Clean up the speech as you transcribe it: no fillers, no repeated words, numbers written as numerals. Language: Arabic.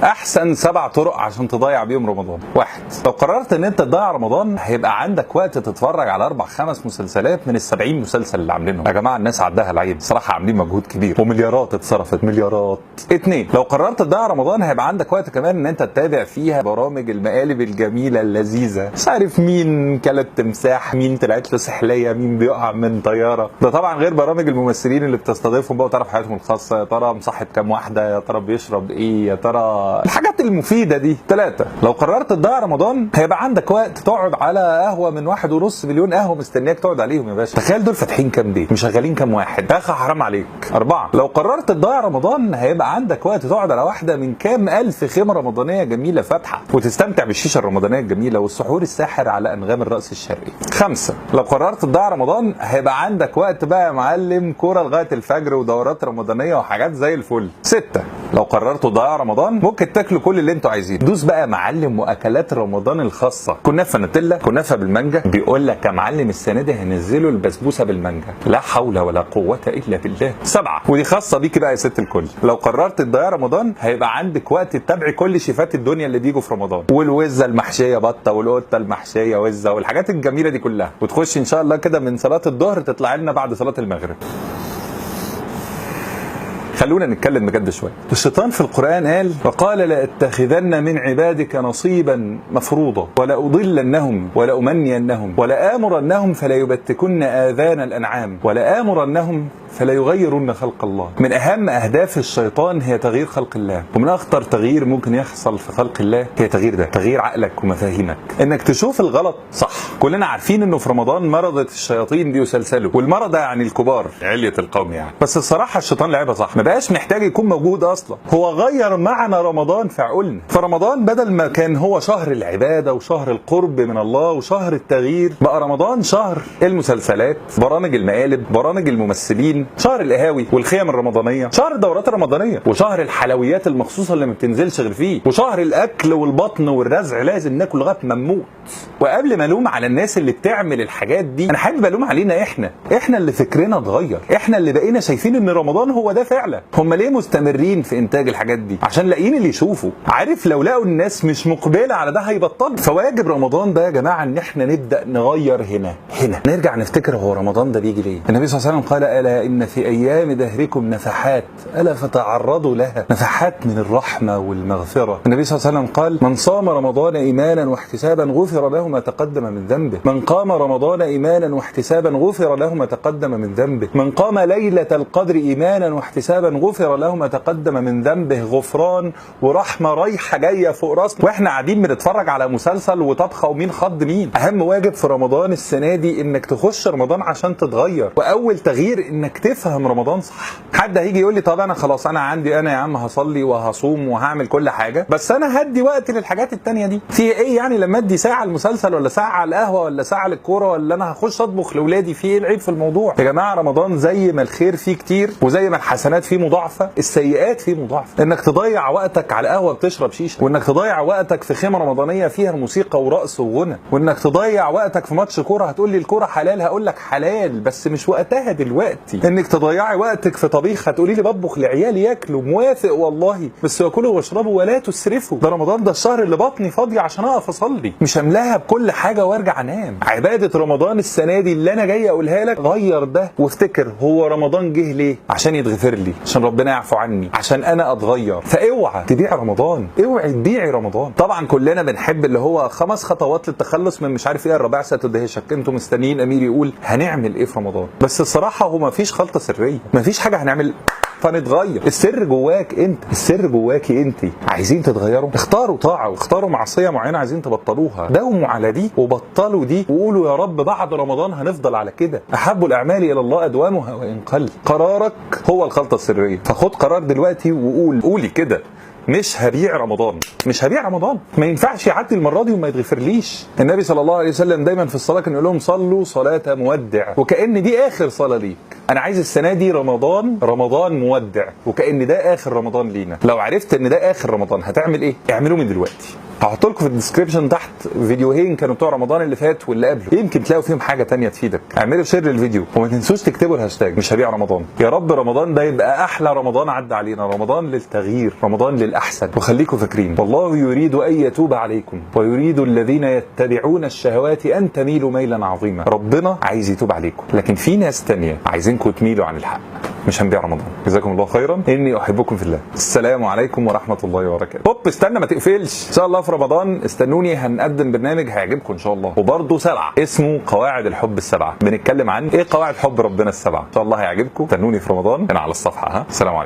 احسن 7 طرق عشان تضيع بيهم رمضان. 1. لو قررت ان انت تضيع رمضان هيبقى عندك وقت تتفرج على 4-5 مسلسلات من ال70 مسلسل اللي عاملينهم. يا جماعه الناس عدها العيد صراحه، عاملين مجهود كبير ومليارات اتصرفت، مليارات. 2. لو قررت تضيع رمضان هيبقى عندك وقت كمان ان انت تتابع فيها برامج المقالب الجميله اللذيذه، مش عارف مين كلت تمساح، مين طلعت له سحليه، مين بيقع من طياره. ده طبعا غير برامج الممثلين اللي بتستضيفهم بقى وتعرف حياتهم الخاصه، يا ترى مصاحب كام واحده، يا ترى بيشرب ايه، يا ترى الحاجات المفيده دي. 3. لو قررت تضيع رمضان هيبقى عندك وقت تقعد على قهوه من 1.5 مليون قهوه مستنياك تقعد عليهم يا باشا. تخيل دول فاتحين كام دي، مشغلين كام واحد، يا اخي حرام عليك. 4. لو قررت تضيع رمضان هيبقى عندك وقت تقعد على واحده من كام الف خيمه رمضانيه جميله فاتحه وتستمتع بالشيشه الرمضانيه الجميله والسحور الساحر على انغام الرأس الشرقي. 5. لو قررت تضيع رمضان هيبقى عندك وقت بقى يا معلم كوره لغايه الفجر ودورات رمضانيه وحاجات زي الفل. 6. لو قررت تضيع رمضان ممكن تاكلوا كل اللي انتوا عايزينه. دوس بقى يا معلم واكلات رمضان الخاصه، كنافه نوتيلا، كنافه بالمانجا. بيقول لك يا معلم السنه دي هنزلوا البسبوسه بالمانجا، لا حول ولا قوه الا بالله. 7. ودي خاصه بيكي بقى يا ست الكل، لو قررت تضيع رمضان هيبقى عندك وقت تتابعي كل شيفات الدنيا اللي بيجوا في رمضان، والوزه المحشيه بطه والقطه المحشيه وزه والحاجات الجميله دي كلها، وتخش ان شاء الله كده من صلاه الظهر تطلع لنا بعد صلاه المغرب. خلونا نتكلم بجد شويه. الشيطان في القرآن قال: وقال لأتخذن من عبادك نصيبا مفروضا ولأضلنهم ولأمنينهم ولآمرنهم فليبتكن آذان الأنعام ولآمرنهم فليغيرن خلق الله. من أهم أهداف الشيطان هي تغيير خلق الله، ومن أخطر تغيير ممكن يحصل في خلق الله هي تغيير ده، تغيير عقلك ومفاهيمك، إنك تشوف الغلط صح. كلنا عارفين إنه في رمضان مرضة الشياطين بيسلسلوا، والمرضى يعني الكبار، علية القوم يعني. بس الصراحة الشيطان لعبها صح، ما بقاش محتاج يكون موجود أصلا، هو غير معنى رمضان في عقولنا. فرمضان بدل ما كان هو شهر العبادة وشهر القرب من الله وشهر التغيير، بقى رمضان شهر المسلسلات، برامج المقالب، برامج الممثلين، شهر القهاوي والخيم الرمضانيه، شهر الدورات الرمضانيه، وشهر الحلويات المخصوصه اللي ما بتنزلش غير فيه، وشهر الاكل والبطن والرزع، لازم ناكل لغايه ما نموت. وقبل ما الوم على الناس اللي بتعمل الحاجات دي، انا حابب الوم علينا احنا اللي فكرنا اتغير، احنا اللي بقينا شايفين ان رمضان هو ده فعلا. هم ليه مستمرين في انتاج الحاجات دي؟ عشان لاقيين اللي يشوفوا. عارف لو لقوا الناس مش مقبله على ده هيبطلوا. فواجب رمضان ده يا جماعه ان احنا نبدا نغير هنا نرجع نفتكر هو رمضان ده بيجي ليه. النبي صلى الله عليه وسلم قال: الا ان في ايام دهركم نفحات الا فتعرضوا لها، نفحات من الرحمه والمغفره. النبي صلى الله عليه وسلم قال: من صام رمضان ايمانا واحتسابا غفر له ما تقدم من ذنبه، من قام رمضان ايمانا واحتسابا غفر له ما تقدم من ذنبه، من قام ليله القدر ايمانا واحتسابا غفر له ما تقدم من ذنبه. غفران ورحمه رايحه جايه فوق راسنا واحنا قاعدين بنتفرج على مسلسل وطبخه ومين خض مين. اهم واجب في رمضان السنه دي انك تخش رمضان عشان تتغير، واول تغيير انك تفهم رمضان صح. حد هيجي يقول لي: طب انا خلاص انا يا عم هصلي وهصوم وهعمل كل حاجه، بس انا هدي وقت للحاجات التانية دي. في ايه يعني لما ادي ساعه المسلسل ولا ساعه على القهوه ولا ساعه للكوره ولا انا هخش اطبخ لاولادي؟ في ايه العيب في الموضوع يا جماعه؟ رمضان زي ما الخير فيه كتير وزي ما الحسنات فيه مضاعفه، السيئات فيه مضاعفه. انك تضيع وقتك على قهوه بتشرب شيشه، وانك تضيع وقتك في خيمه رمضانيه فيها موسيقى ورقص وغنى، وانك تضيع وقتك في ماتش كوره. هتقول لي الكوره حلال، هقول لك حلال بس مش وقتها دلوقتي. انك تضيعي وقتك في طبيخ، هتقولي لي بطبخ لعيالي ياكلوا، موافق والله، بس ياكلوا واشربوا ولا تسرفوا. ده رمضان ده الشهر اللي بطني فاضيه عشان اقف اصلي، مش هملاها بكل حاجه وارجع انام. عباده رمضان السنه دي اللي انا جاي اقولها لك، غير ده وافتكر هو رمضان جه ليه؟ عشان يتغفر لي، عشان ربنا يعفو عني، عشان انا اتغير. فاوعى تبيع رمضان، اوعي تبيعي رمضان. طبعا كلنا بنحب اللي هو 5 خطوات للتخلص من مش عارف ايه، الرباع ستدهشك. انتم مستنيين امير يقول هنعمل ايه في رمضان، بس الصراحه هو ما فيش خلطه سريه، ما فيش حاجه هنعمل فنتغير. السر جواك انت، السر جواكي انت. عايزين تتغيروا؟ اختاروا طاعه واختاروا معصيه معينه عايزين تبطلوها، داوموا على دي وبطلوا دي، وقولوا يا رب بعد رمضان هنفضل على كده. احب الاعمال الى الله ادومها وان قل. قرارك هو الخلطه السريه، فخد قرار دلوقتي قولي كده: مش هبيع رمضان، مش هبيع رمضان. ما ينفعش يعدي المره دي وما يتغفرليش. النبي صلى الله عليه وسلم دايما في الصلاه كان يقول لهم: صلوا صلاه مودع، وكأن دي اخر صلاه ليك. انا عايز السنه دي رمضان مودع، وكأن ده اخر رمضان لينا. لو عرفت ان ده اخر رمضان هتعمل ايه؟ اعملوه من دلوقتي. هحط لكم في الديسكربشن تحت فيديوهين كانوا بتوع رمضان اللي فات واللي قبله، يمكن تلاقوا فيهم حاجه تانية تفيدك. اعملوا شير للفيديو وما تنسوش تكتبوا الهاشتاج مش هبيع رمضان. يا رب رمضان ده يبقى احلى رمضان عدى علينا، رمضان للتغيير، رمضان للاحسن. وخليكم فاكرين والله يريد ان يتوب عليكم ويريد الذين يتبعون الشهوات ان تميلوا ميلا عظيما. ربنا عايز يتوب عليكم، لكن في ناس تانية عايزينكم تميلوا عن الحق. مش هنبيع رمضان. جزاكم الله خيرا، اني احبكم في الله. السلام عليكم ورحمه الله وبركاته. هوب استنى ما تقفلش، ان شاء الله في رمضان استنوني، هنقدم برنامج هيعجبكم ان شاء الله، وبرده 7 اسمه قواعد الحب ال7. بنتكلم عن ايه قواعد حب ربنا ال7. ان شاء الله هيعجبكم، استنوني في رمضان هنا على الصفحه. السلام عليكم.